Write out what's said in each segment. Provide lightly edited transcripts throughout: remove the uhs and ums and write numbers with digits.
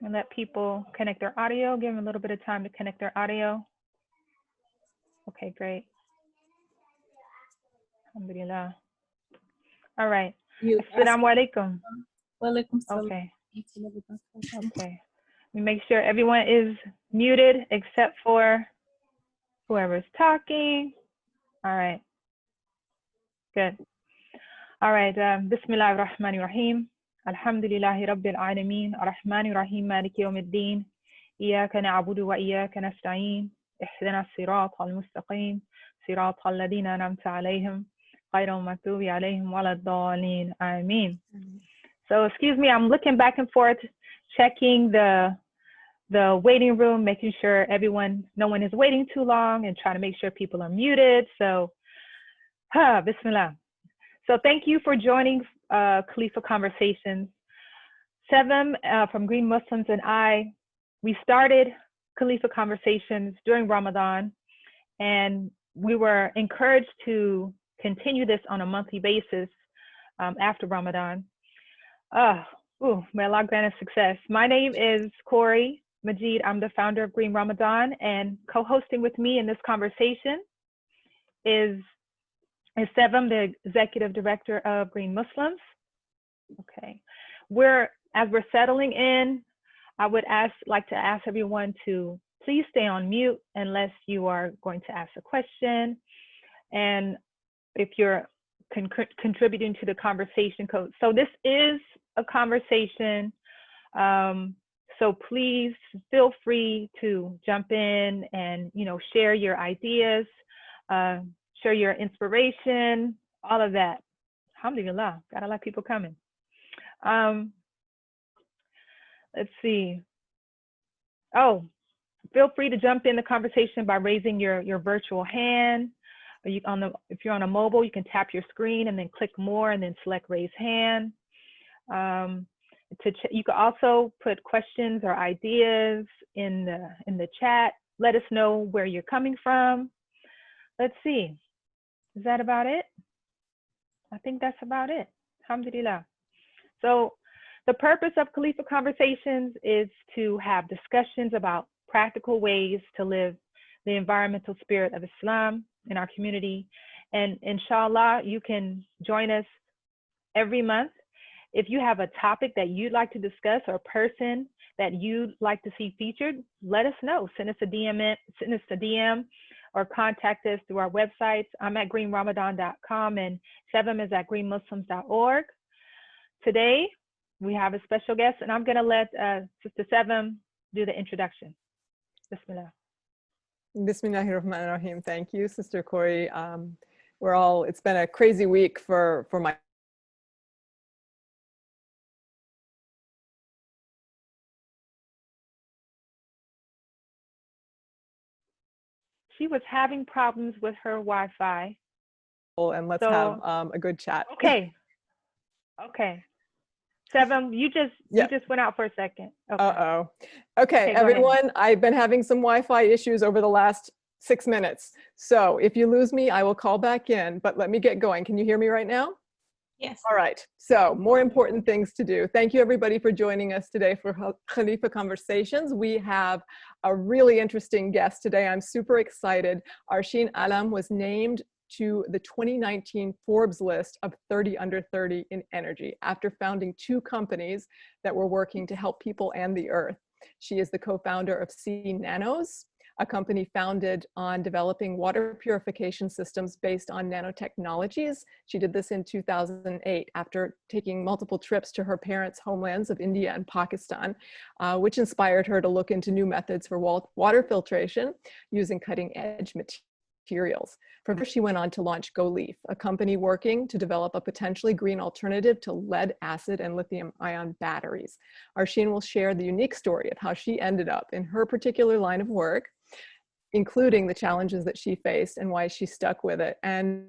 And let people connect their audio. Give them a little bit of time to connect their audio. Okay, great. Alhamdulillah. All right. Assalamu alaikum. Okay. Okay. We make sure everyone is muted except for whoever's talking. All right. Good. All right. Bismillah ar-Rahman ar-Rahim. Alhamdulillahi Rabbil Alameen. Ar-Rahman ar-Rahim. Maliki yawmiddin. Iyaka na'budu wa iyaka nasta'een. Ihdina as-sirata al-mustaqim. Sirata alladhina an'amta alayhim. Ghayril maghdubi alayhim waladdallin. Ameen. So excuse me, I'm looking back and forth, checking the waiting room, making sure no one is waiting too long, and trying to make sure people are muted. So, Bismillah. So thank you for joining Khalifa Conversations. Seven from Green Muslims and we started Khalifa Conversations during Ramadan, and we were encouraged to continue this on a monthly basis after Ramadan. May Allah grant us success. My name is Corey Majid. I'm the founder of Green Ramadan, and co-hosting with me in this conversation is Sevam, the executive director of Green Muslims. Okay, as we're settling in, I would like to ask everyone to please stay on mute unless you are going to ask a question, and if you're contributing to the conversation code. So this is a conversation, so please feel free to jump in and share your ideas, share your inspiration, all of that. Alhamdulillah, got a lot of people coming. Let's see. Feel free to jump in the conversation by raising your virtual hand. If you're on a mobile, you can tap your screen and then click more and then select raise hand. You can also put questions or ideas in the chat. Let us know where you're coming from. Let's see. Is that about it? I think that's about it. Alhamdulillah. So the purpose of Khalifa Conversations is to have discussions about practical ways to live the environmental spirit of Islam in our community. And inshallah, you can join us every month. If you have a topic that you'd like to discuss or a person that you'd like to see featured, let us know. Send us a DM or contact us through our websites. I'm at greenramadan.com and Sevam is at greenmuslims.org. Today, we have a special guest, and I'm going to let Sister Sevam do the introduction. Bismillah. Bismillahirrahmanirrahim. Thank you, Sister Corey. It's been a crazy week for my She was having problems with her Wi-Fi. And let's have a good chat. Okay. Sevam, you just went out for a second. Okay. Okay, everyone, I've been having some Wi-Fi issues over the last 6 minutes. So if you lose me, I will call back in, but let me get going. Can you hear me right now? Yes. All right, so more important things to do. Thank you everybody for joining us today for Khalifa Conversations. We have a really interesting guest today. I'm super excited. Arsheen Allam was named to the 2019 Forbes list of 30 under 30 in energy after founding 2 companies that were working to help people and the earth. She is the co-founder of CNanoz, a company founded on developing water purification systems based on nanotechnologies. She did this in 2008 after taking multiple trips to her parents' homelands of India and Pakistan, which inspired her to look into new methods for water filtration using cutting-edge materials. From there, she went on to launch GOLeafe, a company working to develop a potentially green alternative to lead acid and lithium-ion batteries. Arsheen will share the unique story of how she ended up in her particular line of work, including the challenges that she faced and why she stuck with it. And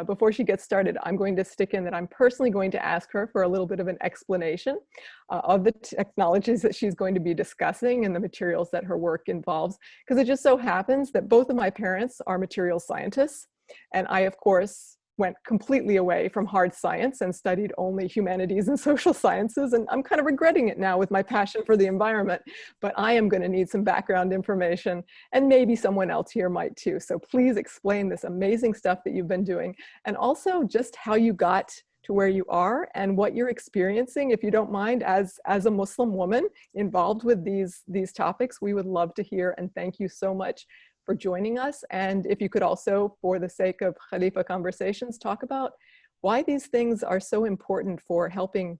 before she gets started, I'm going to stick in that I'm personally going to ask her for a little bit of an explanation of the technologies that she's going to be discussing and the materials that her work involves, because it just so happens that both of my parents are material scientists. And I, of course, went completely away from hard science and studied only humanities and social sciences. And I'm kind of regretting it now with my passion for the environment, but I am going to need some background information, and maybe someone else here might too. So please explain this amazing stuff that you've been doing, and also just how you got to where you are and what you're experiencing, if you don't mind, as a Muslim woman involved with these topics. We would love to hear, and thank you so much for joining us. And if you could also, for the sake of Khalifa Conversations, talk about why these things are so important for helping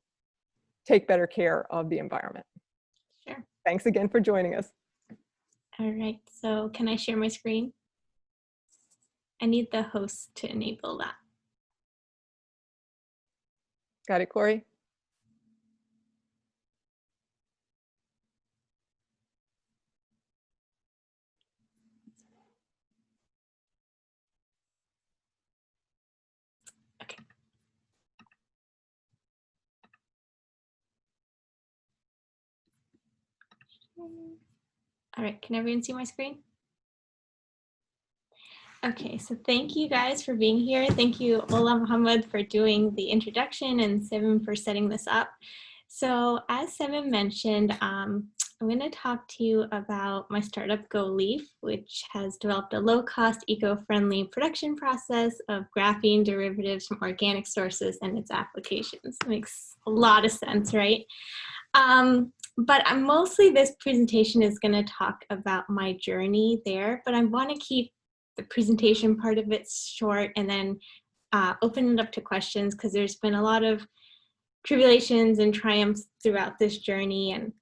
take better care of the environment. Sure. Thanks again for joining us. All right, so can I share my screen? I need the host to enable that. Got it, Corey? All right, can everyone see my screen? Okay, so thank you guys for being here. Thank you, Ola Muhammad, for doing the introduction, and Sevim for setting this up. So as Sevim mentioned, I'm going to talk to you about my startup GOLeafe, which has developed a low-cost, eco-friendly production process of graphene derivatives from organic sources and its applications. Makes a lot of sense, right? But mostly this presentation is going to talk about my journey there, but I want to keep the presentation part of it short and then open it up to questions, because there's been a lot of tribulations and triumphs throughout this journey, and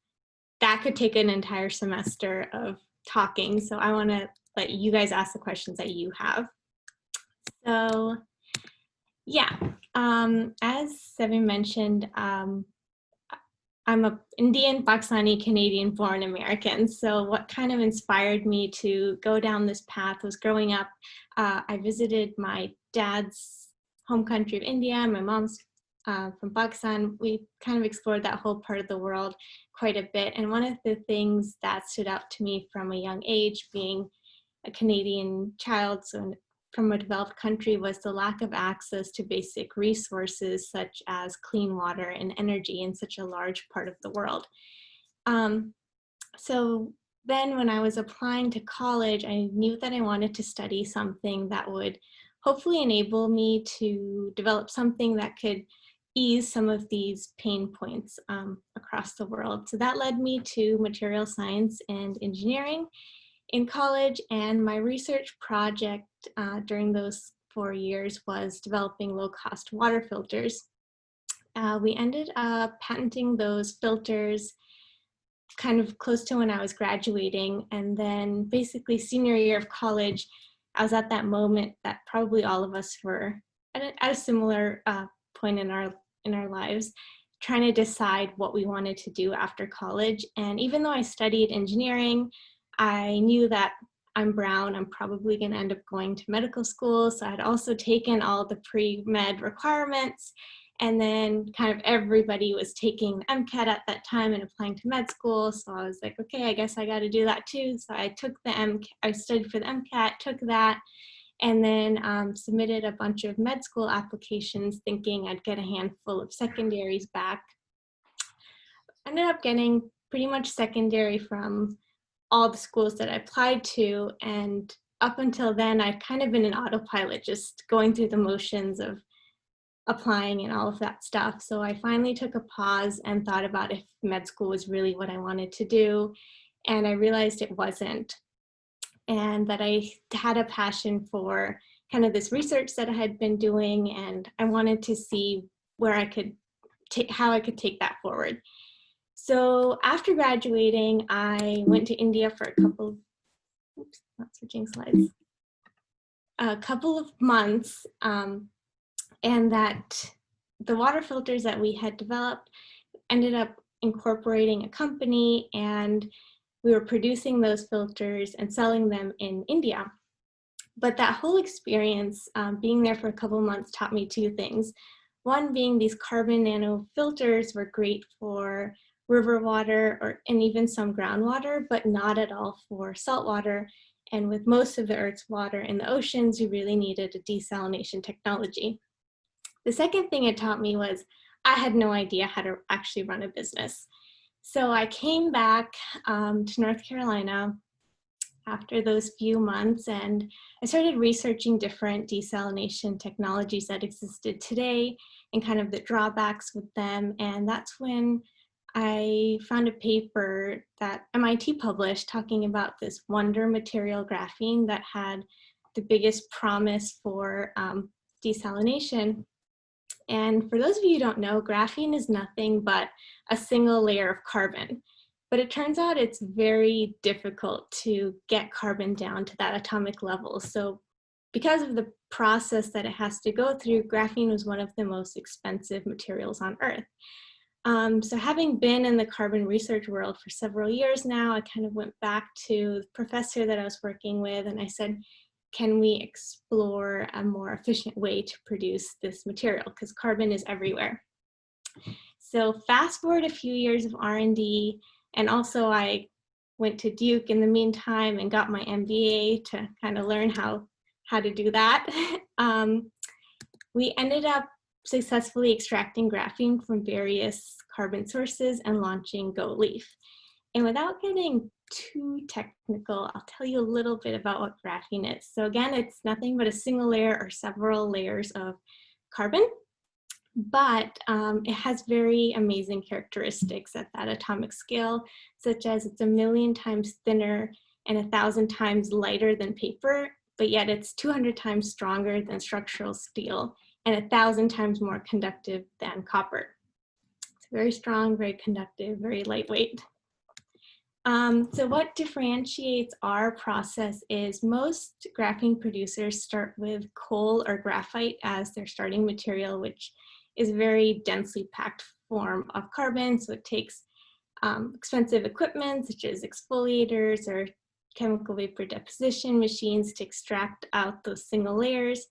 that could take an entire semester of talking. So I want to let you guys ask the questions that you have. So yeah, as Sevim mentioned, I'm an Indian, Pakistani, Canadian born American. So what kind of inspired me to go down this path was growing up, I visited my dad's home country of India, my mom's from Pakistan. We kind of explored that whole part of the world quite a bit. And one of the things that stood out to me from a young age, being a Canadian child, so from a developed country, was the lack of access to basic resources such as clean water and energy in such a large part of the world. So then when I was applying to college, I knew that I wanted to study something that would hopefully enable me to develop something that could ease some of these pain points across the world. So that led me to material science and engineering in college, and my research project during those 4 years was developing low-cost water filters. We ended up patenting those filters kind of close to when I was graduating, and then basically senior year of college, I was at that moment that probably all of us were at a similar point in our lives, trying to decide what we wanted to do after college. And even though I studied engineering, I knew that I'm brown, I'm probably going to end up going to medical school. So I had also taken all the pre-med requirements, and then kind of everybody was taking MCAT at that time and applying to med school. So I was like, okay, I guess I got to do that too. So I took I studied for the MCAT, took that, and then submitted a bunch of med school applications thinking I'd get a handful of secondaries back. Ended up getting pretty much secondary from all the schools that I applied to, and up until then I'd kind of been an autopilot, just going through the motions of applying and all of that stuff. So I finally took a pause and thought about if med school was really what I wanted to do, and I realized it wasn't, and that I had a passion for kind of this research that I had been doing, and I wanted to see where I could how I could take that forward. So after graduating, I went to India for a couple of months, and that the water filters that we had developed ended up incorporating a company, and we were producing those filters and selling them in India. But that whole experience, being there for a couple of months, taught me two things. One being these carbon nano filters were great for river water and even some groundwater, but not at all for saltwater. And with most of the Earth's water in the oceans, you really needed a desalination technology. The second thing it taught me was I had no idea how to actually run a business. So I came back to North Carolina after those few months, and I started researching different desalination technologies that existed today and kind of the drawbacks with them. And that's when I found a paper that MIT published talking about this wonder material graphene that had the biggest promise for desalination. And for those of you who don't know, graphene is nothing but a single layer of carbon. But it turns out it's very difficult to get carbon down to that atomic level. So because of the process that it has to go through, graphene was one of the most expensive materials on Earth. So having been in the carbon research world for several years now, I kind of went back to the professor that I was working with, and I said, can we explore a more efficient way to produce this material? Because carbon is everywhere. So fast forward a few years of R&D, and also I went to Duke in the meantime and got my MBA to kind of learn how to do that. We ended up successfully extracting graphene from various carbon sources and launching GOLeafe. And without getting too technical, I'll tell you a little bit about what graphene is. So again, it's nothing but a single layer or several layers of carbon, but it has very amazing characteristics at that atomic scale, such as it's 1,000,000 times thinner and 1,000 times lighter than paper, but yet it's 200 times stronger than structural steel and 1,000 times more conductive than copper. It's very strong, very conductive, very lightweight. So what differentiates our process is most graphene producers start with coal or graphite as their starting material, which is a very densely packed form of carbon. So it takes expensive equipment such as exfoliators or chemical vapor deposition machines to extract out those single layers.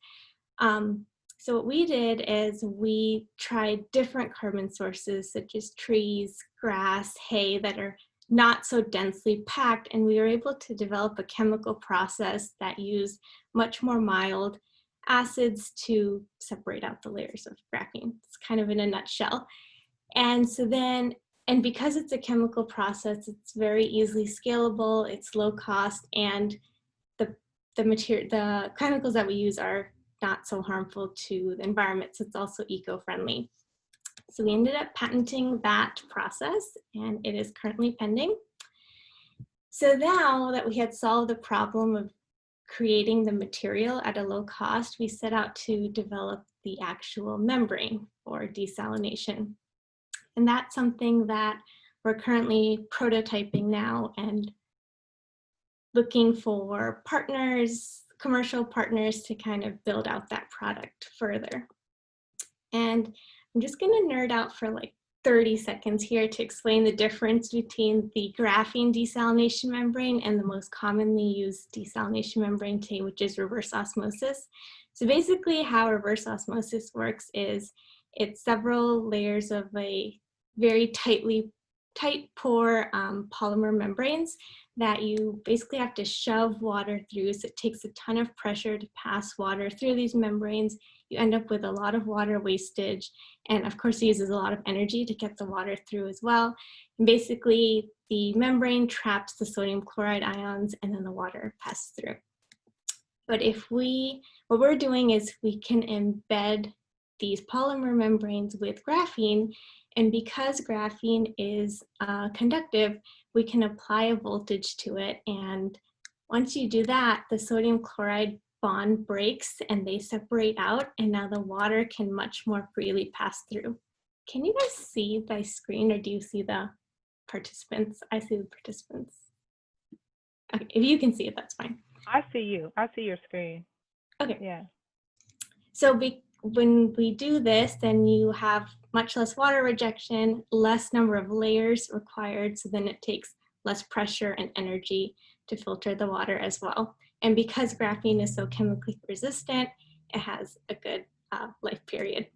So what we did is we tried different carbon sources such as trees, grass, hay that are not so densely packed, and we were able to develop a chemical process that used much more mild acids to separate out the layers of graphene. It's kind of in a nutshell. And so then, and because it's a chemical process, it's very easily scalable, it's low cost, and the chemicals that we use are not so harmful to the environment, so it's also eco-friendly. So we ended up patenting that process, and it is currently pending. So now that we had solved the problem of creating the material at a low cost, we set out to develop the actual membrane for desalination. And that's something that we're currently prototyping now and looking for partners, commercial partners, to kind of build out that product further. And I'm just going to nerd out for like 30 seconds here to explain the difference between the graphene desalination membrane and the most commonly used desalination membrane today, which is reverse osmosis. So basically how reverse osmosis works is it's several layers of a very tight pore polymer membranes that you basically have to shove water through. So it takes a ton of pressure to pass water through these membranes. You end up with a lot of water wastage, and of course it uses a lot of energy to get the water through as well. And basically the membrane traps the sodium chloride ions and then the water passes through. But what we're doing is we can embed these polymer membranes with graphene, and because graphene is conductive, we can apply a voltage to it, and once you do that, the sodium chloride bond breaks and they separate out, and now the water can much more freely pass through. Can you guys see my screen, or do you see the participants? I see the participants. Okay, if you can see it, that's fine. I see you. I see your screen. Okay. Yeah. So when we do this, then you have much less water rejection, less number of layers required, so then it takes less pressure and energy to filter the water as well. And because graphene is so chemically resistant, it has a good life period.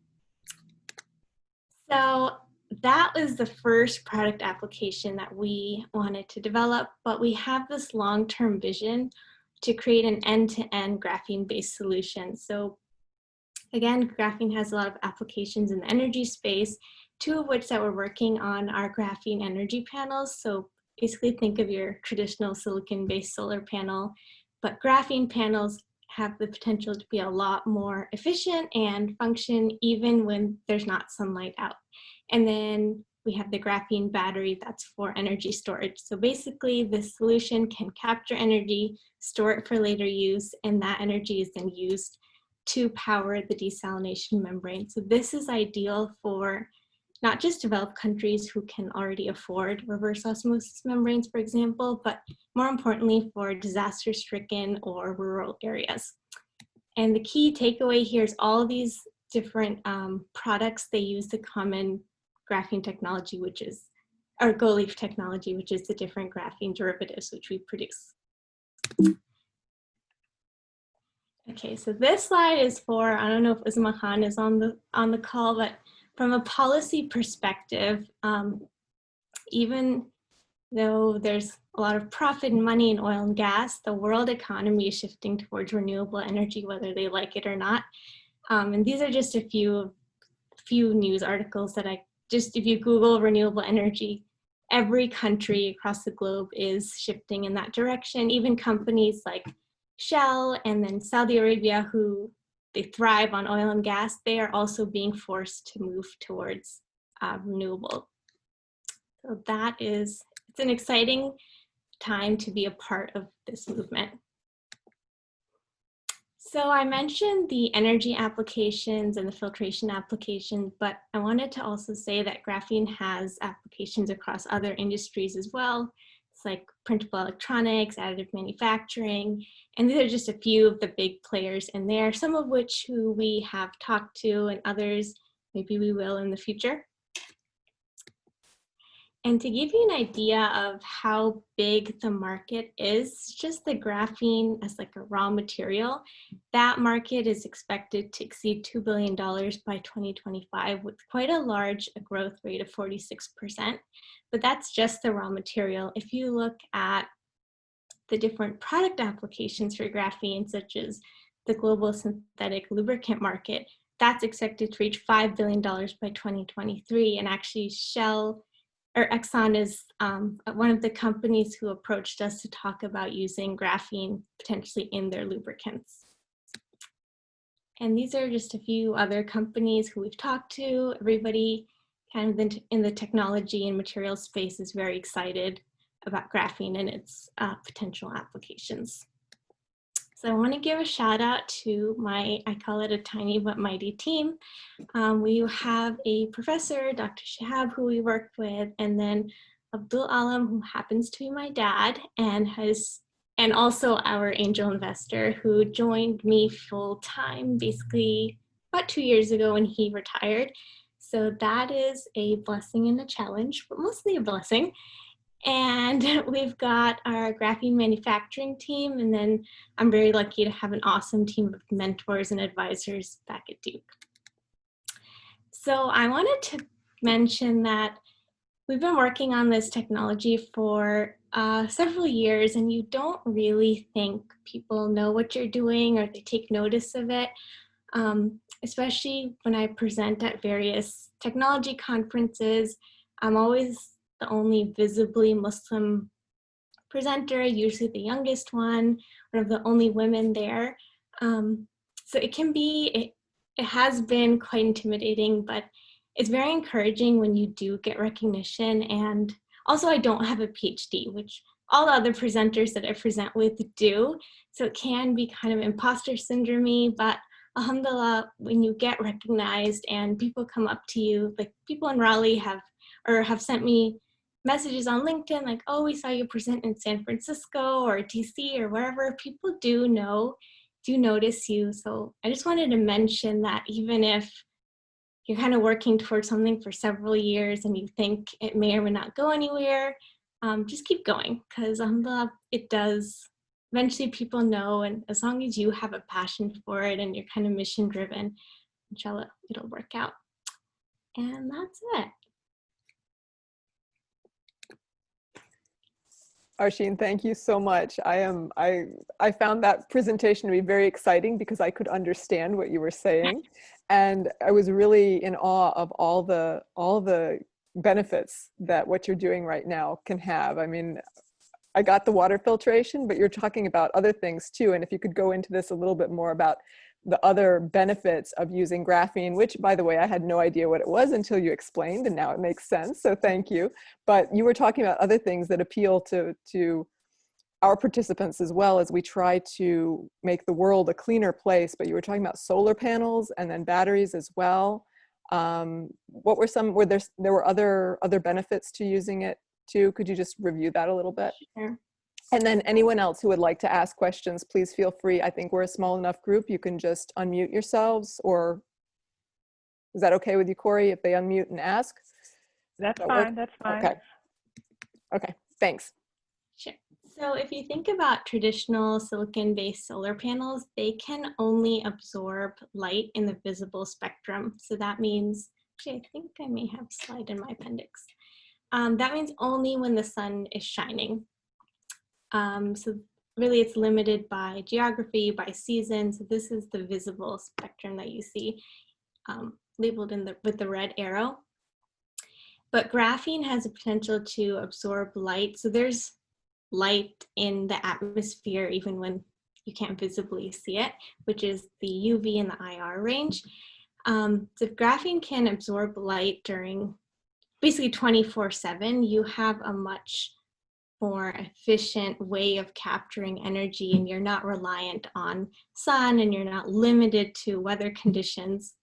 So that was the first product application that we wanted to develop, but we have this long-term vision to create an end-to-end graphene-based solution. So again, graphene has a lot of applications in the energy space, two of which that we're working on are graphene energy panels. So basically think of your traditional silicon-based solar panel, but graphene panels have the potential to be a lot more efficient and function even when there's not sunlight out. And then we have the graphene battery that's for energy storage. So basically this solution can capture energy, store it for later use, and that energy is then used to power the desalination membrane. So this is ideal for not just developed countries who can already afford reverse osmosis membranes, for example, but more importantly for disaster-stricken or rural areas. And the key takeaway here is all of these different products, they use the common graphene technology, which is, or GOLeafe technology, which is the different graphene derivatives which we produce. Okay, so this slide is for, I don't know if Uzma Khan is on the call, but from a policy perspective, even though there's a lot of profit and money in oil and gas, the world economy is shifting towards renewable energy, whether they like it or not. And these are just a few news articles that if you Google renewable energy, every country across the globe is shifting in that direction. Even companies like Shell and then Saudi Arabia, who they thrive on oil and gas, they are also being forced to move towards renewable. So it's an exciting time to be a part of this movement. So I mentioned the energy applications and the filtration applications, but I wanted to also say that graphene has applications across other industries as well. It's like printable electronics, additive manufacturing, and these are just a few of the big players in there, some of which who we have talked to and others maybe we will in the future. And to give you an idea of how big the market is, just the graphene as like a raw material, that market is expected to exceed $2 billion by 2025 with quite a large growth rate of 46%. But that's just the raw material. If you look at the different product applications for graphene, such as the global synthetic lubricant market, that's expected to reach $5 billion by 2023. And actually Exxon is one of the companies who approached us to talk about using graphene potentially in their lubricants. And these are just a few other companies who we've talked to. Everybody kind of in the technology and material space is very excited about graphene and its potential applications. So I want to give a shout out to I call it a tiny but mighty team. We have a professor, Dr. Shihab, who we worked with, and then Abdul Alam, who happens to be my dad, and also our angel investor who joined me full time basically about 2 years ago when he retired. So that is a blessing and a challenge, but mostly a blessing. And we've got our graphene manufacturing team, and then I'm very lucky to have an awesome team of mentors and advisors back at Duke. So I wanted to mention that we've been working on this technology for several years, and you don't really think people know what you're doing or they take notice of it, especially when I present at various technology conferences. I'm always the only visibly Muslim presenter, usually the youngest one of the only women there. So it has been quite intimidating, but it's very encouraging when you do get recognition. And also I don't have a PhD, which all the other presenters that I present with do. So it can be kind of imposter syndrome, but alhamdulillah, when you get recognized and people come up to you, like people in Raleigh have sent me messages on LinkedIn like, oh, we saw you present in San Francisco or DC or wherever. People do notice you. So I just wanted to mention that even if you're kind of working towards something for several years and you think it may or may not go anywhere, just keep going, because it does. Eventually people know, and as long as you have a passion for it and you're kind of mission driven, inshallah, it'll work out. And that's it. Arsheen, thank you so much. I found that presentation to be very exciting because I could understand what you were saying, and I was really in awe of all the benefits that what you're doing right now can have. I mean, I got the water filtration, but you're talking about other things too. And if you could go into this a little bit more about the other benefits of using graphene, which, by the way, I had no idea what it was until you explained, and now it makes sense. So thank you. But you were talking about other things that appeal to our participants as well as we try to make the world a cleaner place. But you were talking about solar panels and then batteries as well. What were some? There were other benefits to using it too? Could you just review that a little bit? Sure. And then anyone else who would like to ask questions, please feel free. I think we're a small enough group. You can just unmute yourselves, or is that okay with you, Corey, if they unmute and ask? That's fine. That's fine. Okay. Okay, thanks. Sure. So if you think about traditional silicon-based solar panels, they can only absorb light in the visible spectrum. So that means, actually, I think I may have a slide in my appendix. That means only when the sun is shining. So really it's limited by geography, by season. So this is the visible spectrum that you see labeled with the red arrow. But graphene has a potential to absorb light. So there's light in the atmosphere even when you can't visibly see it, which is the UV and the IR range. So if graphene can absorb light during basically 24/7, you have a much more efficient way of capturing energy, and you're not reliant on sun, and you're not limited to weather conditions.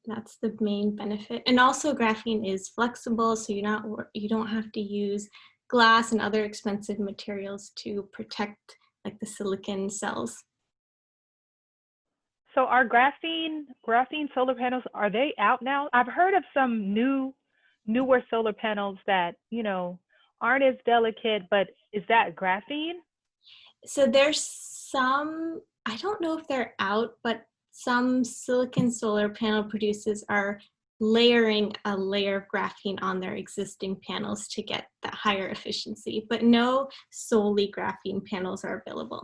That's the main benefit. And also graphene is flexible, so you don't have to use glass and other expensive materials to protect like the silicon cells. So are graphene solar panels, are they out now? I've heard of some newer solar panels that, aren't as delicate, but is that graphene? So there's some, I don't know if they're out, but some silicon solar panel producers are layering a layer of graphene on their existing panels to get that higher efficiency, but no solely graphene panels are available.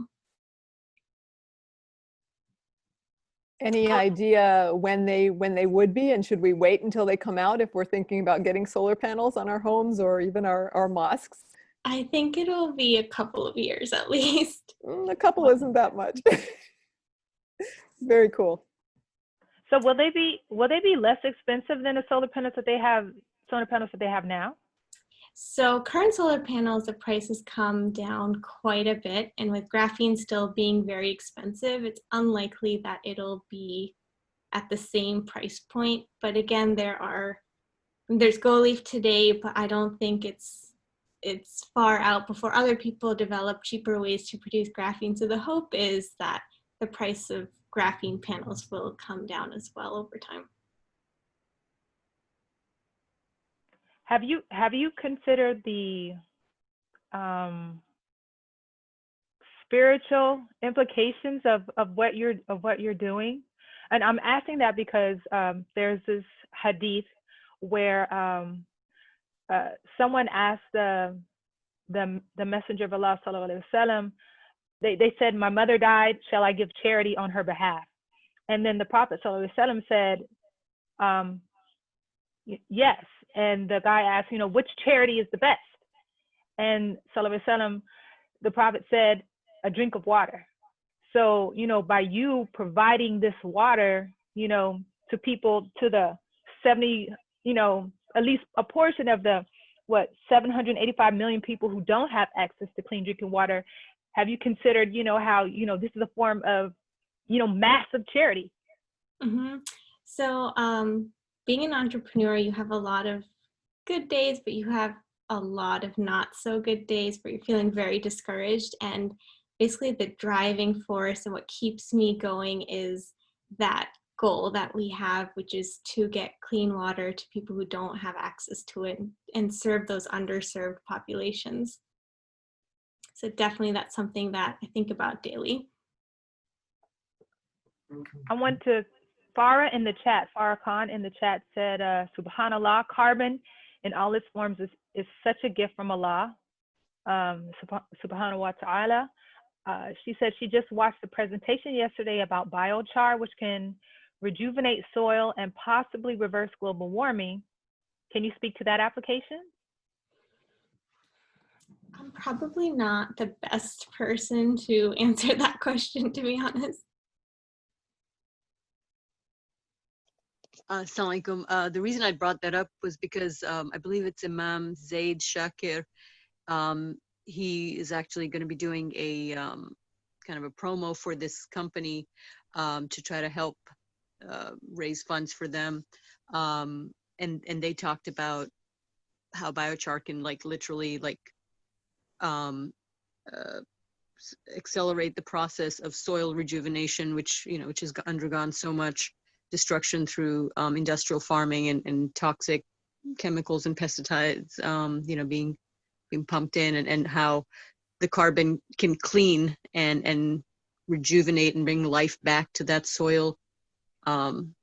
Any idea when they would be, and should we wait until they come out if we're thinking about getting solar panels on our homes or even our mosques? I think it'll be a couple of years at least. A couple isn't that much. Very cool. So will they be less expensive than the solar panels that they have now? So current solar panels, the prices come down quite a bit, and with graphene still being very expensive, it's unlikely that it'll be at the same price point. But again, there's GOLeafe today, but I don't think it's far out before other people develop cheaper ways to produce graphene. So the hope is that the price of graphene panels will come down as well over time. Have you considered the spiritual implications of what you're doing? And I'm asking that because there's this hadith where someone asked the Messenger of Allah sallallahu alaihi wasallam. They said, "My mother died. Shall I give charity on her behalf?" And then the Prophet sallallahu alaihi wasallam said, "Yes." And the guy asked, which charity is the best? And sallallahu alaihi wasallam, the Prophet said, a drink of water. So, by you providing this water, to people, to the 70, at least a portion of the 785 million people who don't have access to clean drinking water, have you considered, how, this is a form of, massive charity? Mm-hmm. So, being an entrepreneur, you have a lot of good days, but you have a lot of not so good days where you're feeling very discouraged. And basically the driving force and what keeps me going is that goal that we have, which is to get clean water to people who don't have access to it and serve those underserved populations. So definitely that's something that I think about daily. I want to Farah Khan in the chat said, Subhanallah, carbon in all its forms is such a gift from Allah. subhanahu wa ta'ala. She said she just watched a presentation yesterday about biochar, which can rejuvenate soil and possibly reverse global warming. Can you speak to that application? I'm probably not the best person to answer that question, to be honest. Assalamu alaikum. The reason I brought that up was because I believe it's Imam Zaid Shakir. He is actually going to be doing a kind of a promo for this company to try to help raise funds for them. And they talked about how biochar can literally accelerate the process of soil rejuvenation, which has undergone so much destruction through industrial farming and toxic chemicals and pesticides, being pumped in, and how the carbon can clean and rejuvenate and bring life back to that soil. And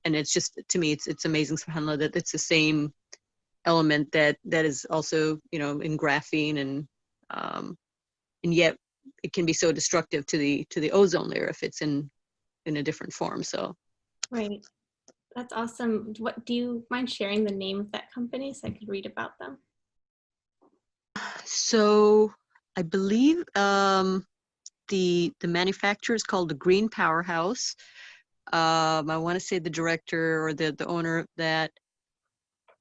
it's just, to me, it's amazing, subhanAllah, that it's the same element that is also, in graphene, and yet it can be so destructive to the ozone layer if it's in a different form. So. Right. That's awesome. Do you mind sharing the name of that company so I could read about them? So I believe the manufacturer is called the Green Powerhouse. I want to say the director or the owner of that,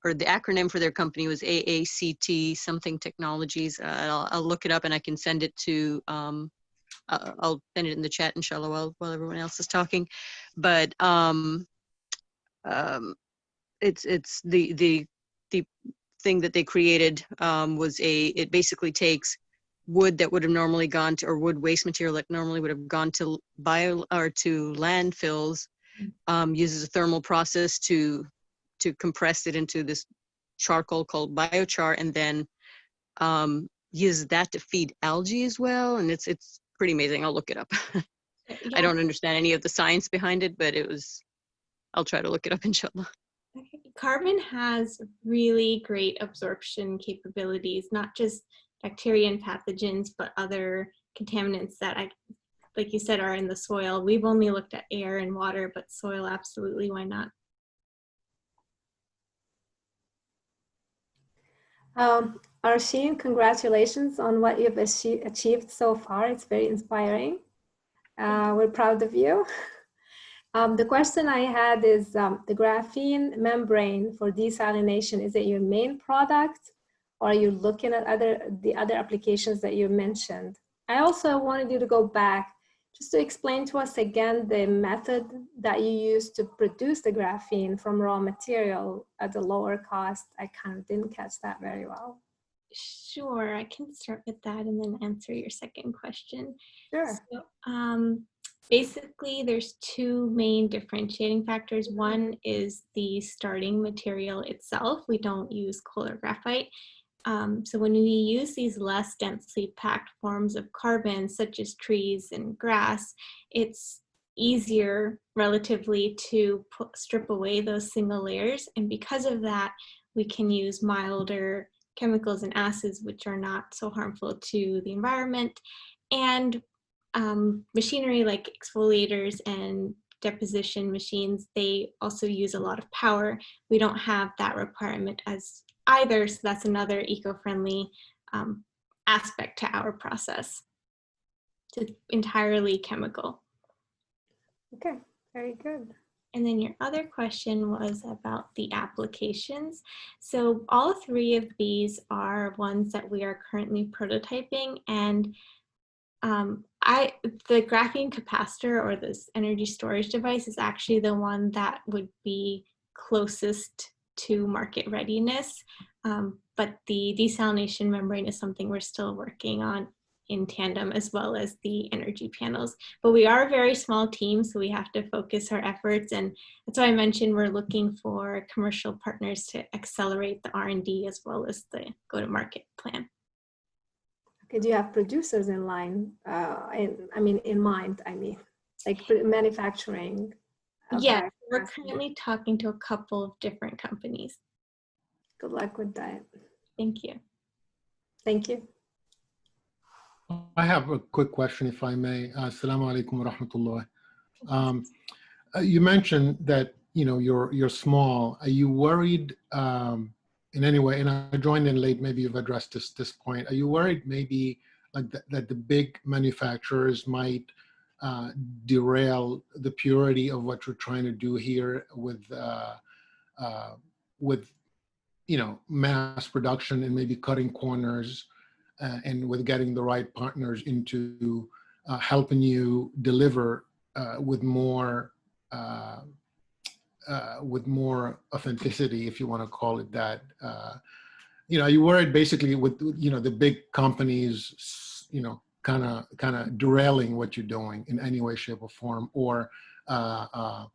or the acronym for their company was AACT something technologies. I'll look it up and I can send it to, I'll send it in the chat, inshallah, while everyone else is talking. But it's the thing that they created it basically takes wood that would have normally gone to, or wood waste material that normally would have gone to to landfills, uses a thermal process to compress it into this charcoal called biochar, and then uses that to feed algae as well. And it's pretty amazing. I'll look it up. Yeah. I don't understand any of the science behind it, but I'll try to look it up, inshallah. Okay. Carbon has really great absorption capabilities, not just bacteria and pathogens, but other contaminants that, like you said, are in the soil. We've only looked at air and water, but soil, absolutely, why not? Arsheen, congratulations on what you've achieved so far. It's very inspiring. We're proud of you. The question I had is the graphene membrane for desalination, is it your main product, or are you looking at the other applications that you mentioned? I also wanted you to go back just to explain to us again the method that you use to produce the graphene from raw material at a lower cost. I kind of didn't catch that very well. Sure, I can start with that and then answer your second question. Sure. So, basically, there's two main differentiating factors. One is the starting material itself. We don't use coal or graphite. So when we use these less densely packed forms of carbon, such as trees and grass, it's easier relatively to strip away those single layers. And because of that, we can use milder chemicals and acids, which are not so harmful to the environment. And machinery like exfoliators and deposition machines, they also use a lot of power. We don't have that requirement as either, so that's another eco-friendly aspect to our process. It's entirely chemical. Okay, very good. And then your other question was about the applications. So all three of these are ones that we are currently prototyping, and the graphene capacitor, or this energy storage device, is actually the one that would be closest to market readiness. But the desalination membrane is something we're still working on in tandem, as well as the energy panels. But we are a very small team, so we have to focus our efforts. And that's why I mentioned we're looking for commercial partners to accelerate the R&D as well as the go-to-market plan. Okay, do you have producers in line? In mind, like manufacturing? Yeah, we're currently talking to a couple of different companies. Good luck with that. Thank you. Thank you. I have a quick question, if I may. Assalamu alaikum wa rahmatullah. You mentioned that you're small. Are you worried in any way? And I joined in late. Maybe you've addressed this point. Are you worried maybe like that the big manufacturers might derail the purity of what you're trying to do here with mass production and maybe cutting corners and with getting the right partners into helping you deliver with more authenticity, if you want to call it that. Are you worried basically with the big companies, kind of derailing what you're doing in any way, shape, or form, or are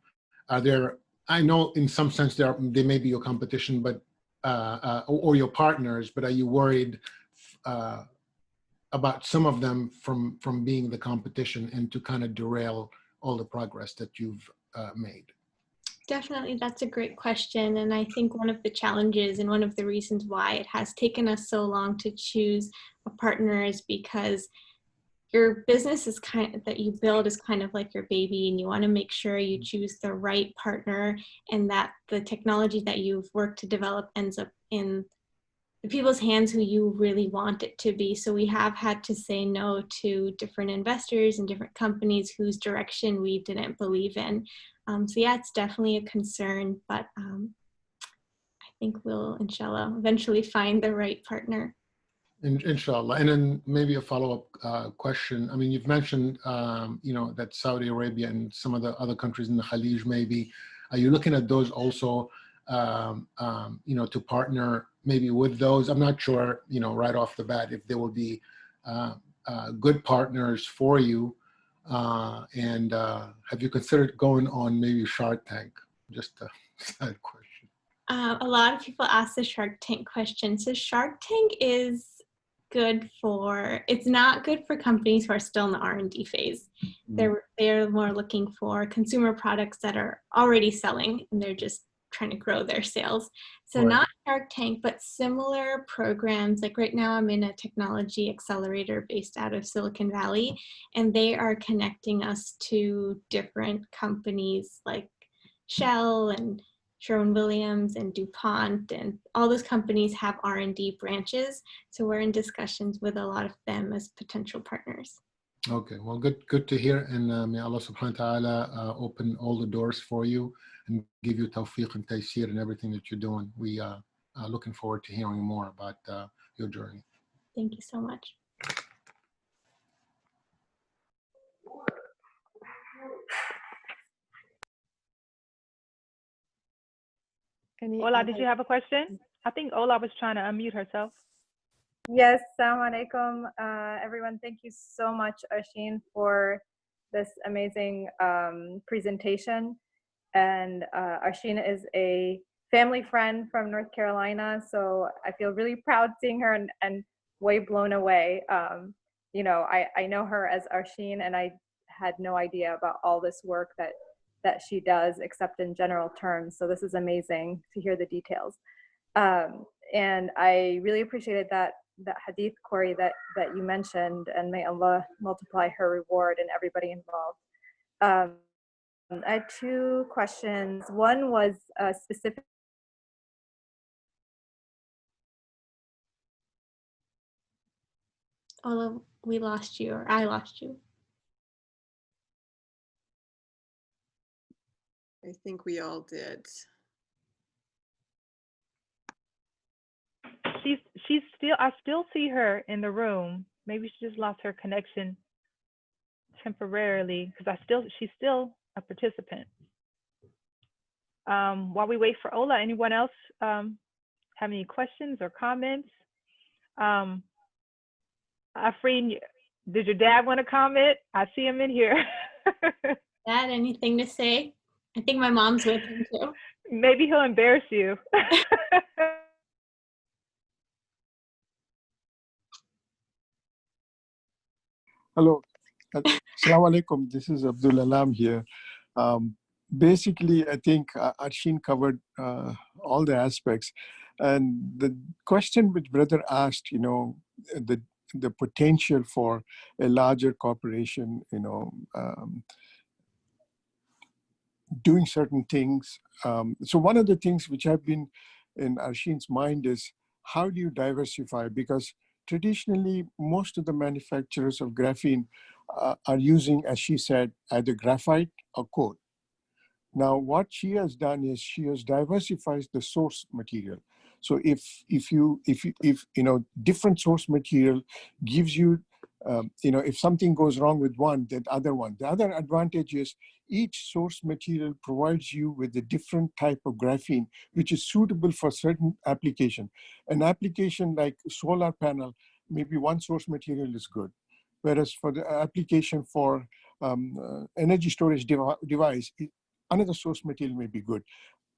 there? I know in some sense they may be your competition, but or your partners, but are you worried about some of them from being the competition and to kind of derail all the progress that you've made? Definitely, that's a great question. And I think one of the challenges and one of the reasons why it has taken us so long to choose a partner is because your business is that you build is kind of like your baby, and you want to make sure you choose the right partner and that the technology that you've worked to develop ends up in the people's hands who you really want it to be. So we have had to say no to different investors and different companies whose direction we didn't believe in. So yeah, it's definitely a concern, but I think we'll, inshallah, eventually find the right partner. Inshallah. And then maybe a follow-up question. I mean, you've mentioned, that Saudi Arabia and some of the other countries in the Khalij maybe. Are you looking at those also, to partner maybe with those? I'm not sure, right off the bat, if there will be good partners for you. And have you considered going on maybe Shark Tank? Just a side question. A lot of people ask the Shark Tank question. So Shark Tank is good it's not good for companies who are still in the R&D phase. They're more looking for consumer products that are already selling, and they're just trying to grow their sales. So right. Not Shark Tank, but similar programs. Like right now I'm in a technology accelerator based out of Silicon Valley, and they are connecting us to different companies like Shell and Sherwin-Williams and DuPont, and all those companies have R&D branches. So we're in discussions with a lot of them as potential partners. Okay, well, good to hear. And may Allah subhanahu wa ta'ala open all the doors for you and give you tawfiq and taysir in everything that you're doing. We are looking forward to hearing more about your journey. Thank you so much. Ola, did you have a question? I think Ola was trying to unmute herself. Yes, assalamu alaikum, everyone. Thank you so much, Arsheen, for this amazing presentation. And Arsheen is a family friend from North Carolina, so I feel really proud seeing her and way blown away. I know her as Arsheen, and I had no idea about all this work that she does, except in general terms. So this is amazing to hear the details. And I really appreciated that hadith, Corey, that you mentioned, and may Allah multiply her reward and everybody involved. I had two questions. One was specific. Ola, we lost you, or I lost you. I think we all did. She's still, I still see her in the room. Maybe she just lost her connection temporarily, because she's still a participant. While we wait for Ola, anyone else have any questions or comments? Arsheen, did your dad want to comment? I see him in here. Dad, anything to say? I think my mom's with him too. Maybe he'll embarrass you. Hello. Assalamu alaikum. This is Abdul Alam here. Basically, I think Arsheen covered all the aspects. And the question which brother asked, the the potential for a larger corporation, doing certain things. So one of the things which have been in Arsheen's mind is, how do you diversify? Because traditionally, most of the manufacturers of graphene are using, as she said, either graphite or coal. Now, what she has done is she has diversified the source material. So if different source material gives you, if something goes wrong with one, then other one. The other advantage is each source material provides you with a different type of graphene, which is suitable for certain application. An application like solar panel, maybe one source material is good. Whereas for the application for energy storage device, another source material may be good.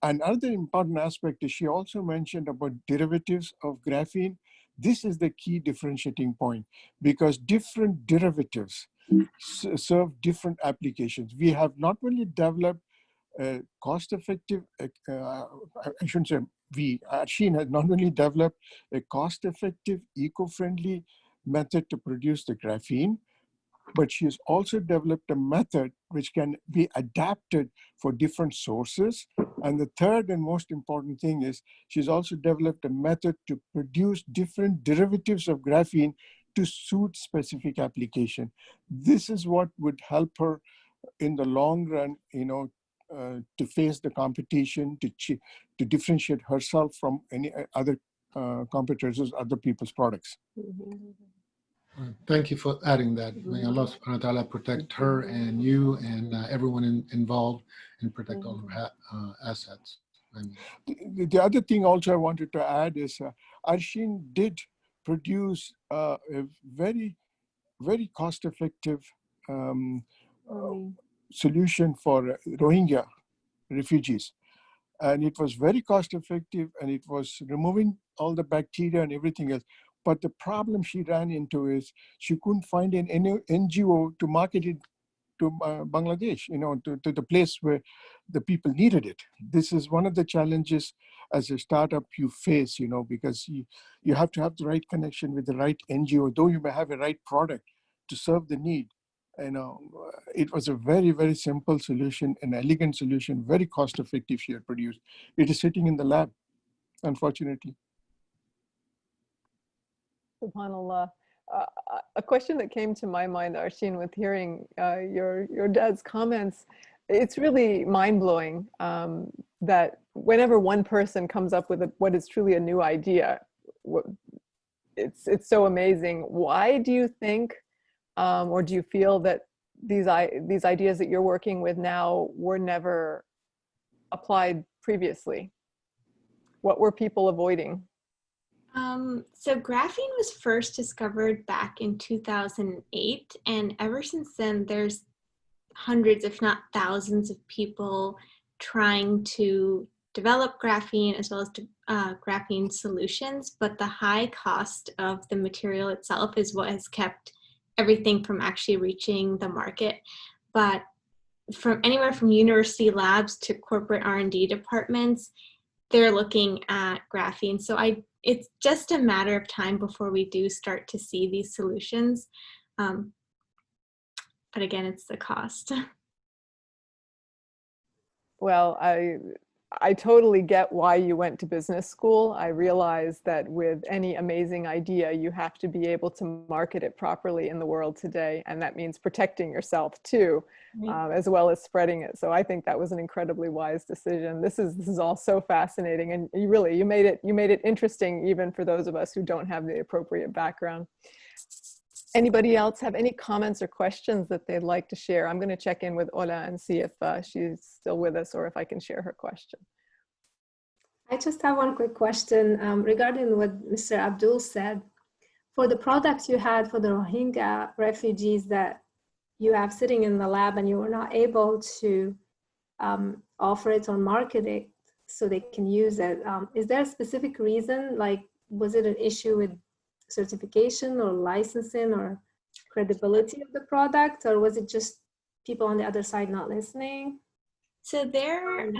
Another important aspect is she also mentioned about derivatives of graphene. This is the key differentiating point, because different derivatives serve different applications. We have not only developed a cost-effective, I shouldn't say we, Arsheen has not only developed a cost-effective, eco-friendly method to produce the graphene, but she has also developed a method which can be adapted for different sources. And the third and most important thing is she's also developed a method to produce different derivatives of graphene to suit specific application. This is what would help her in the long run, to face the competition, to differentiate herself from any other competitors, other people's products. Thank you for adding that. May Allah subhanahu wa ta'ala protect her and you and everyone involved, and protect all of her assets. The other thing also I wanted to add is Arsheen did produce a very, very cost-effective solution for Rohingya refugees. And it was very cost-effective, and it was removing all the bacteria and everything else. But the problem she ran into is she couldn't find any NGO to market it to Bangladesh, to the place where the people needed it. This is one of the challenges as a startup you face, because you have to have the right connection with the right NGO, though you may have a right product to serve the need. It was a very, very simple solution, an elegant solution, very cost-effective she had produced. It is sitting in the lab, unfortunately. SubhanAllah. A question that came to my mind, Arsheen, with hearing your dad's comments, it's really mind-blowing that whenever one person comes up with what is truly a new idea, it's so amazing. Why do you think, or do you feel that these ideas that you're working with now were never applied previously? What were people avoiding? So graphene was first discovered back in 2008, and ever since then there's hundreds, if not thousands, of people trying to develop graphene as well as graphene solutions, but the high cost of the material itself is what has kept everything from actually reaching the market. But from anywhere from university labs to corporate R&D departments, they're looking at graphene. So it's just a matter of time before we do start to see these solutions. But again, it's the cost. Well, I totally get why you went to business school. I realize that with any amazing idea, you have to be able to market it properly in the world today. And that means protecting yourself too, as well as spreading it. So I think that was an incredibly wise decision. This is all so fascinating. And you made it interesting, even for those of us who don't have the appropriate background. Anybody else have any comments or questions that they'd like to share? I'm going to check in with Ola and see if she's still with us or if I can share her question. I just have one quick question regarding what Mr. Abdul said. For the products you had for the Rohingya refugees that you have sitting in the lab and you were not able to offer it or market it so they can use it, is there a specific reason? Like, was it an issue with certification or licensing or credibility of the product, or was it just people on the other side not listening? So there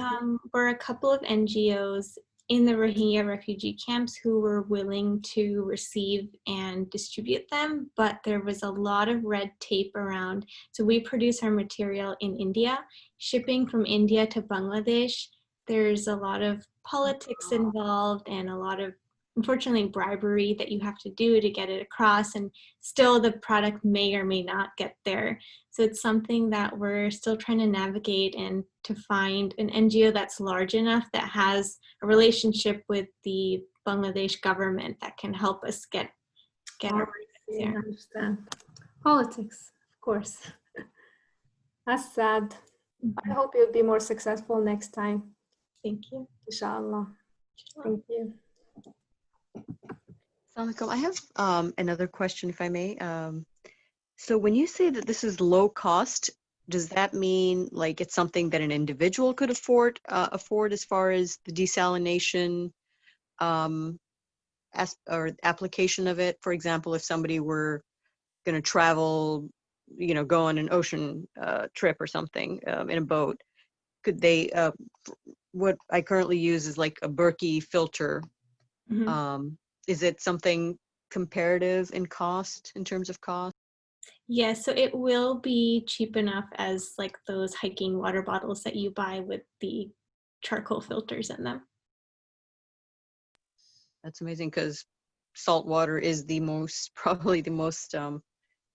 were a couple of NGOs in the Rohingya refugee camps who were willing to receive and distribute them, but there was a lot of red tape around. So we produce our material in India. Shipping from India to Bangladesh, there's a lot of politics involved and a lot of, unfortunately, bribery that you have to do to get it across, and still the product may or may not get there. So it's something that we're still trying to navigate and to find an NGO that's large enough that has a relationship with the Bangladesh government that can help us get our I understand. Politics, of course. That's sad. I hope you'll be more successful next time. Thank you. Inshallah. Thank you. Assalamu alaikum. I have another question, if I may. So when you say that this is low cost, does that mean like it's something that an individual could afford as far as the desalination or application of it? For example, if somebody were going to travel, go on an ocean trip or something in a boat, could they, what I currently use is like a Berkey filter. Mm-hmm. Is it something comparative in cost, in terms of cost? Yeah, so it will be cheap enough as like those hiking water bottles that you buy with the charcoal filters in them. That's amazing, because salt water is probably the most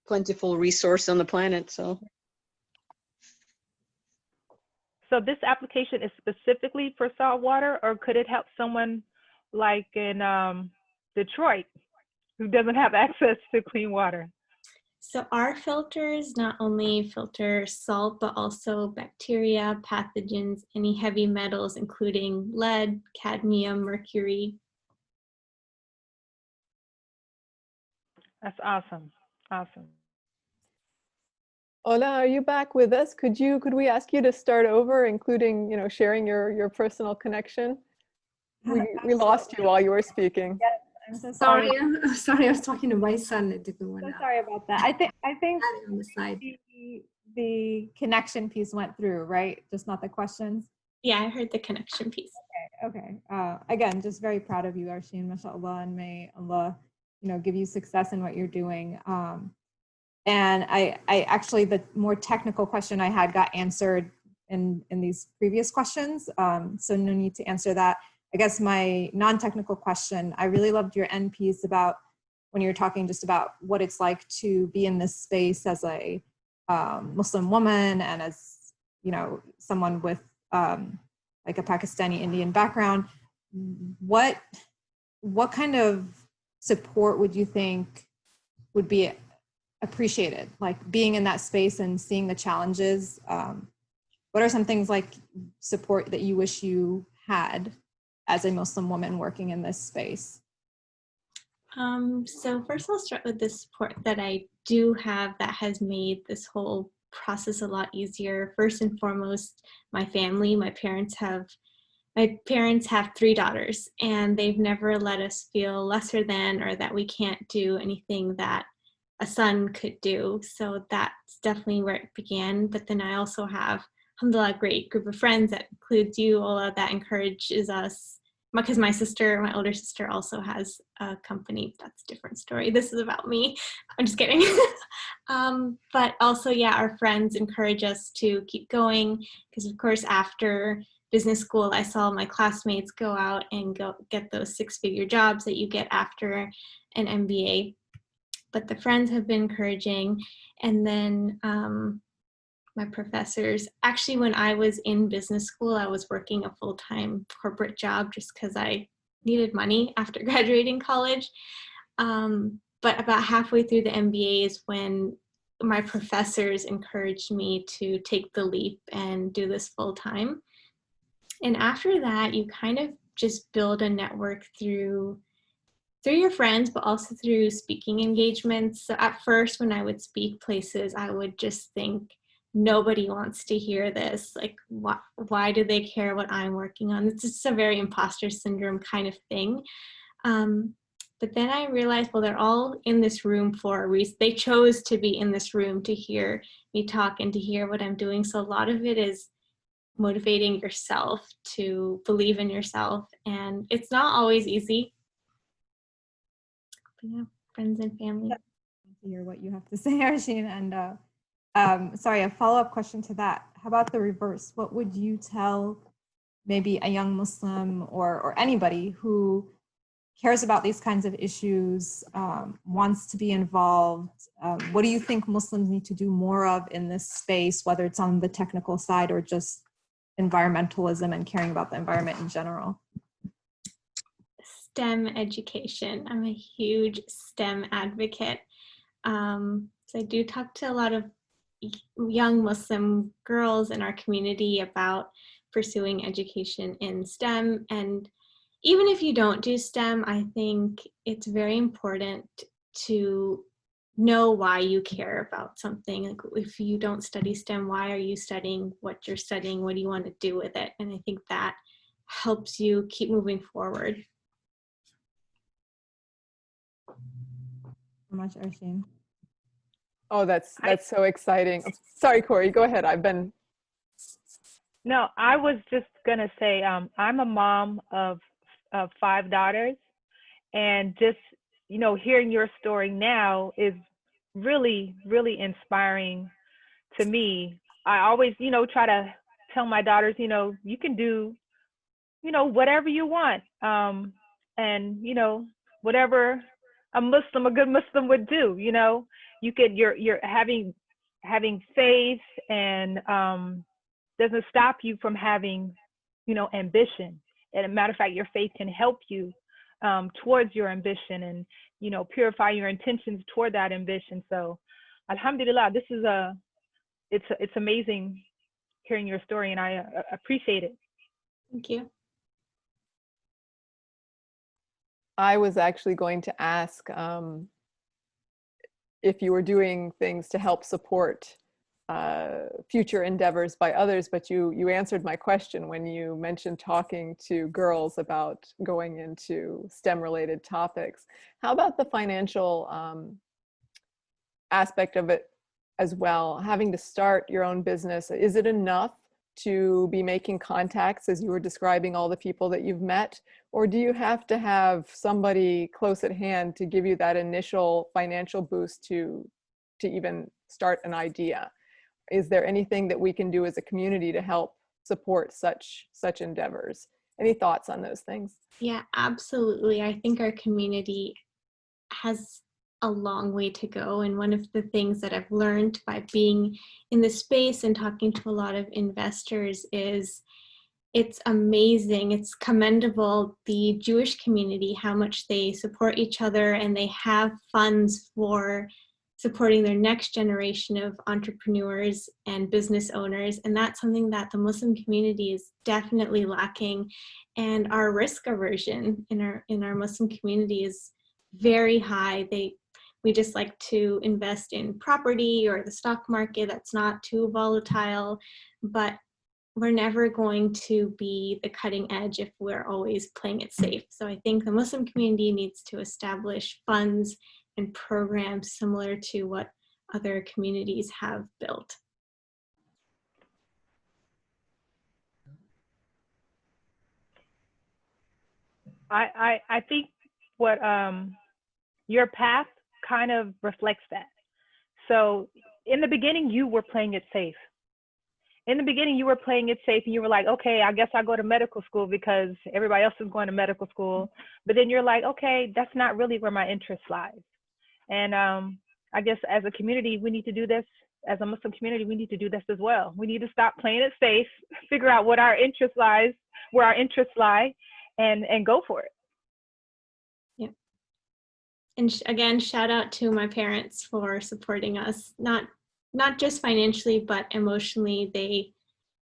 plentiful resource on the planet. So this application is specifically for salt water, or could it help someone like in Detroit who doesn't have access to clean water? So our filters not only filter salt, but also bacteria, pathogens, any heavy metals, including lead, cadmium, mercury. That's awesome. Awesome. Ola, are you back with us? Could we ask you to start over, including, sharing your personal connection? We lost you while you were speaking. Yes, I'm so sorry. Sorry, I was talking to my son. It didn't work out. Sorry about that. I think On the side. the connection piece went through, right? Just not the questions. Yeah, I heard the connection piece. Okay. Again, just very proud of you, Arsheen, mashallah, and may Allah, give you success in what you're doing. And I actually, the more technical question I had got answered in these previous questions. So no need to answer that. I guess my non-technical question, I really loved your end piece about when you're talking just about what it's like to be in this space as a Muslim woman and as, someone with like a Pakistani Indian background. What kind of support would you think would be appreciated, like being in that space and seeing the challenges? What are some things like support that you wish you had as a Muslim woman working in this space? So first I'll start with the support that I do have that has made this whole process a lot easier. First and foremost, my family. My parents have 3 daughters, and they've never let us feel lesser than or that we can't do anything that a son could do. So that's definitely where it began. But then I also have, alhamdulillah, a great group of friends that includes you, Ola, that encourages us. Because my older sister also has a company. That's a different story. This is about me. I'm just kidding. But also, yeah, our friends encourage us to keep going. Because of course, after business school, I saw my classmates go out and go get those 6-figure jobs that you get after an MBA. But the friends have been encouraging. And then my professors, actually when I was in business school, I was working a full-time corporate job just because I needed money after graduating college. But about halfway through the MBA is when my professors encouraged me to take the leap and do this full-time. And after that, you kind of just build a network through your friends, but also through speaking engagements. So at first, when I would speak places, I would just think, nobody wants to hear this. Like, why do they care what I'm working on? It's just a very imposter syndrome kind of thing. But then I realized, well, they're all in this room for a reason. They chose to be in this room to hear me talk and to hear what I'm doing. So a lot of it is motivating yourself to believe in yourself. And it's not always easy. But yeah, friends and family. To hear what you have to say, Arsheen. And sorry, a follow-up question to that. How about the reverse? What would you tell maybe a young Muslim or anybody who cares about these kinds of issues, wants to be involved? What do you think Muslims need to do more of in this space, whether it's on the technical side or just environmentalism and caring about the environment in general? STEM education. I'm a huge STEM advocate. So I do talk to a lot of young Muslim girls in our community about pursuing education in STEM. And even if you don't do STEM, I think it's very important to know why you care about something. Like if you don't study STEM, why are you studying what you're studying? What do you want to do with it? And I think that helps you keep moving forward. So much, Arsheen. Oh, that's so exciting. Sorry, Corey, go ahead. No, I was just gonna say, I'm a mom of 5 daughters, and just, you know, hearing your story now is really, really inspiring to me. I always, you know, try to tell my daughters, you know, you can do, you know, whatever you want, and you know, whatever a good Muslim would do, you know, you're having faith, and doesn't stop you from having, you know, ambition. And a matter of fact, your faith can help you towards your ambition, and, you know, purify your intentions toward that ambition. So alhamdulillah, this is it's amazing hearing your story, and I appreciate it. Thank you. I was actually going to ask if you were doing things to help support future endeavors by others, but you answered my question when you mentioned talking to girls about going into STEM-related topics. How about the financial aspect of it as well? Having to start your own business, is it enough to be making contacts as you were describing all the people that you've met? Or do you have to have somebody close at hand to give you that initial financial boost to even start an idea? Is there anything that we can do as a community to help support such endeavors? Any thoughts on those things? Yeah, absolutely. I think our community has a long way to go. And one of the things that I've learned by being in the space and talking to a lot of investors is it's amazing. It's commendable, the Jewish community, how much they support each other, and they have funds for supporting their next generation of entrepreneurs and business owners. And that's something that the Muslim community is definitely lacking. And our risk aversion in our Muslim community is very high. We just like to invest in property or the stock market that's not too volatile, but we're never going to be the cutting edge if we're always playing it safe. So I think the Muslim community needs to establish funds and programs similar to what other communities have built. I think what your path kind of reflects that. So in the beginning, you were playing it safe. In the beginning, you were playing it safe, and you were like, okay, I guess I'll go to medical school because everybody else is going to medical school. But then you're like, okay, that's not really where my interest lies. And I guess as a community, we need to do this. As a Muslim community, we need to do this as well. We need to stop playing it safe, figure out what our interest lies, where our interests lie, and go for it. Yeah. And again, shout out to my parents for supporting us, not just financially, but emotionally. They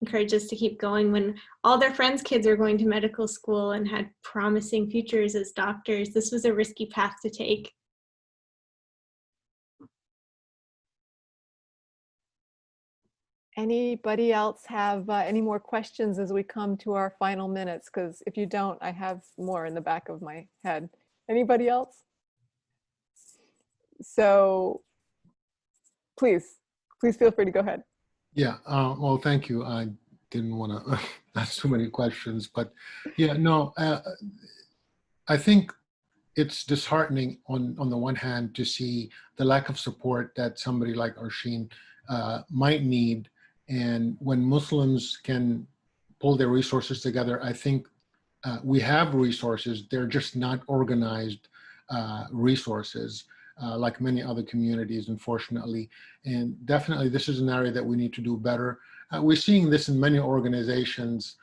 encouraged us to keep going when all their friends' kids are going to medical school and had promising futures as doctors. This was a risky path to take. Anybody else have any more questions as we come to our final minutes? Because if you don't, I have more in the back of my head. Anybody else? So please feel free to go ahead. Yeah, well, thank you. didn't want to ask too many questions, but yeah, no, I think it's disheartening on the one hand to see the lack of support that somebody like Arsheen might need. And when Muslims can pull their resources together, I think we have resources. They're just not organized resources like many other communities, unfortunately. And definitely this is an area that we need to do better. We're seeing this in many organizations.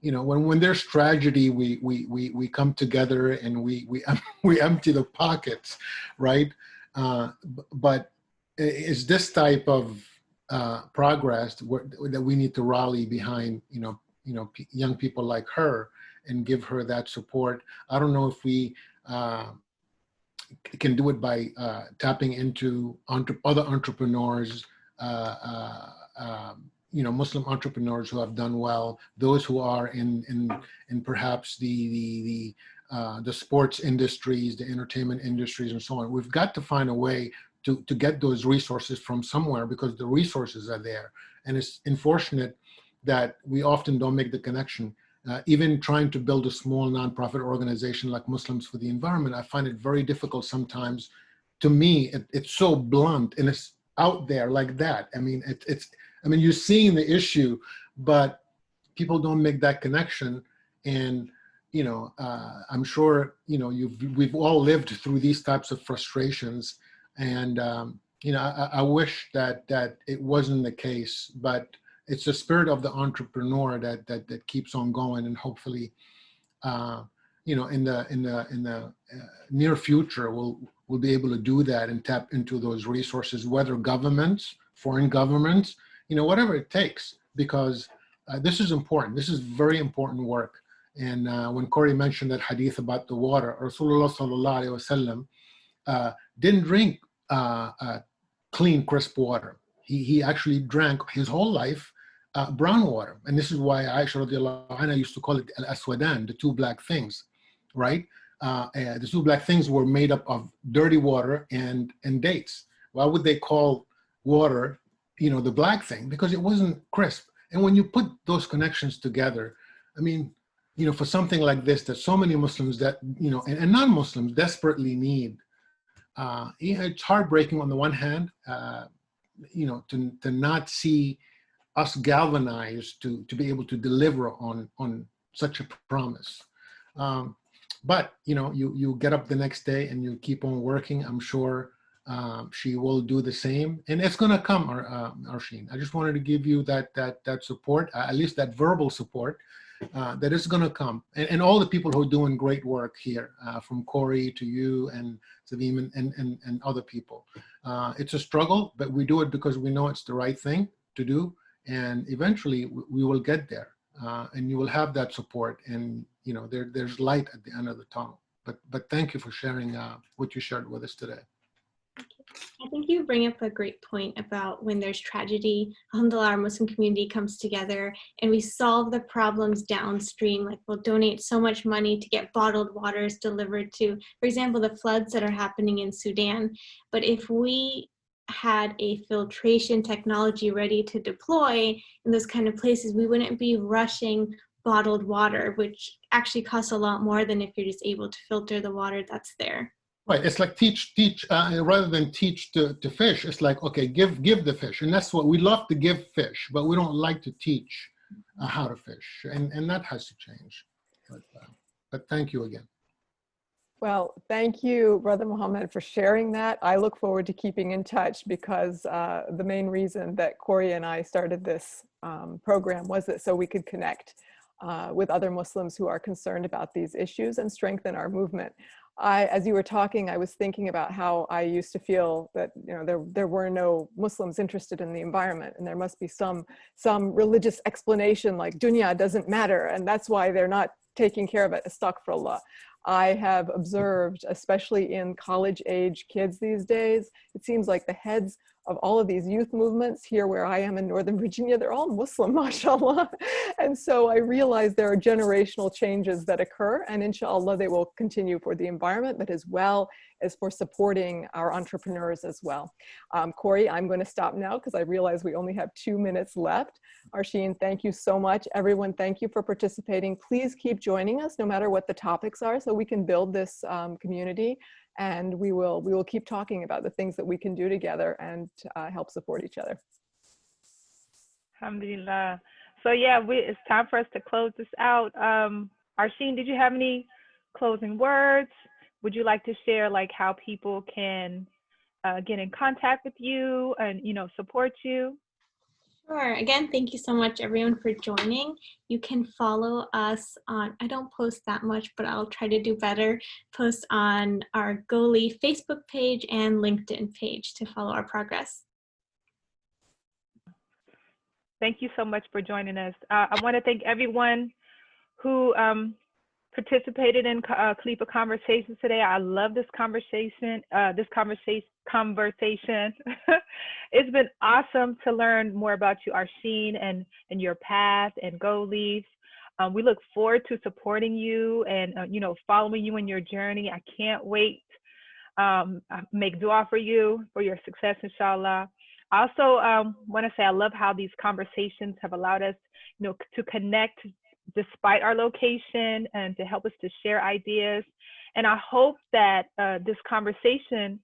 You know, when there's tragedy, we come together and we empty the pockets, right? But it's this type of progress that we need to rally behind. You know, young people like her and give her that support. I don't know if we can do it by tapping into other entrepreneurs. You know, Muslim entrepreneurs who have done well, those who are in perhaps the sports industries, the entertainment industries, and so on. We've got to find a way to get those resources from somewhere, because the resources are there. And it's unfortunate that we often don't make the connection. Even trying to build a small nonprofit organization like Muslims for the Environment, I find it very difficult sometimes. To me, it's so blunt and it's out there like that. I mean, I mean, you're seeing the issue, but people don't make that connection. And, you know, I'm sure, you know, we've all lived through these types of frustrations. And, you know, I wish that it wasn't the case, but it's the spirit of the entrepreneur that keeps on going. And hopefully, you know, in the near future, we'll be able to do that and tap into those resources, whether governments, foreign governments, you know, whatever it takes, because this is important. This is very important work. And when Corey mentioned that hadith about the water, Rasulullah sallallahu alaihi wasallam didn't drink clean, crisp water. He actually drank his whole life brown water. And this is why Aisha radiallahu anha used to call it al-aswadan, the two black things, right? The two black things were made up of dirty water and dates. Why would they call water, you know, the black thing? Because it wasn't crisp. And when you put those connections together, I mean, you know, for something like this, that so many Muslims that, you know, and non-Muslims desperately need, it's heartbreaking on the one hand, you know, to not see us galvanized to be able to deliver on such a promise. But, you know, you get up the next day and you keep on working. I'm sure she will do the same, and it's going to come, Arsheen. I just wanted to give you that support, at least that verbal support, that is going to come, and all the people who are doing great work here, from Corey to you and Savim and other people. It's a struggle, but we do it because we know it's the right thing to do, and eventually we will get there, and you will have that support, and you know there's light at the end of the tunnel. But thank you for sharing what you shared with us today. I think you bring up a great point about when there's tragedy, alhamdulillah, our Muslim community comes together and we solve the problems downstream. Like we'll donate so much money to get bottled waters delivered to, for example, the floods that are happening in Sudan. But if we had a filtration technology ready to deploy in those kind of places, we wouldn't be rushing bottled water, which actually costs a lot more than if you're just able to filter the water that's there. Right, it's like teach, rather than teach to fish, it's like, okay, give the fish. And that's what we love to give fish, but we don't like to teach how to fish. And that has to change. But thank you again. Well, thank you, Brother Muhammad, for sharing that. I look forward to keeping in touch because the main reason that Corey and I started this program was that so we could connect with other Muslims who are concerned about these issues and strengthen our movement. As you were talking, I was thinking about how I used to feel that, you know, there were no Muslims interested in the environment, and there must be some religious explanation like dunya doesn't matter, and that's why they're not taking care of it. Astaghfirullah. I have observed, especially in college-age kids these days, it seems like the heads of all of these youth movements here where I am in Northern Virginia. They're all Muslim, mashallah. And so I realize there are generational changes that occur, and inshallah they will continue for the environment, but as well as for supporting our entrepreneurs as well. Corey, I'm going to stop now because I realize we only have 2 minutes left. Arsheen, thank you so much. Everyone, thank you for participating. Please keep joining us no matter what the topics are so we can build this community, and we will keep talking about the things that we can do together and help support each other. Alhamdulillah. So yeah, it's time for us to close this out. Arsheen, did you have any closing words? Would you like to share like how people can get in contact with you and, you know, support you? Sure. Again, thank you so much, everyone, for joining. You can follow us on, I don't post that much, but I'll try to do better, post on our GOLeafe Facebook page and LinkedIn page to follow our progress. Thank you so much for joining us. I want to thank everyone who participated in Khalifa Conversations today. I love this conversation. It's been awesome to learn more about you, Arsheen, and your path and GOLeafe. We look forward to supporting you and you know, following you in your journey. I can't wait. Make dua for you for your success, inshallah. I also want to say I love how these conversations have allowed us, you know, to connect despite our location and to help us to share ideas. And I hope that this conversation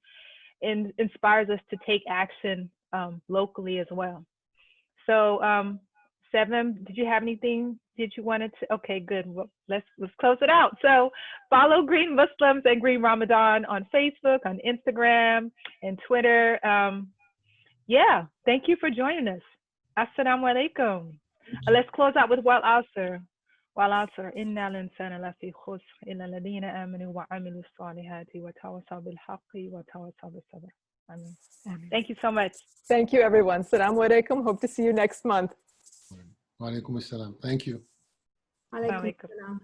inspires us to take action locally as well. So Seven, did you have anything that you wanted to? Okay, good. Well, let's close it out. So follow Green Muslims and Green Ramadan on Facebook, on Instagram, and Twitter. Yeah, thank you for joining us. Assalamu alaikum. Let's close out with Wal Asr. Wal Asr. Inna l-insana lafi khusr illa alladhina amanu wa amilu salihati wa tawasaw bil haqqi wa tawasaw bis sabr. Amen. Thank you so much. Thank you, everyone. Assalamu alaikum. Hope to see you next month. Wa alaikum assalam. Thank you. Alaikum assalam.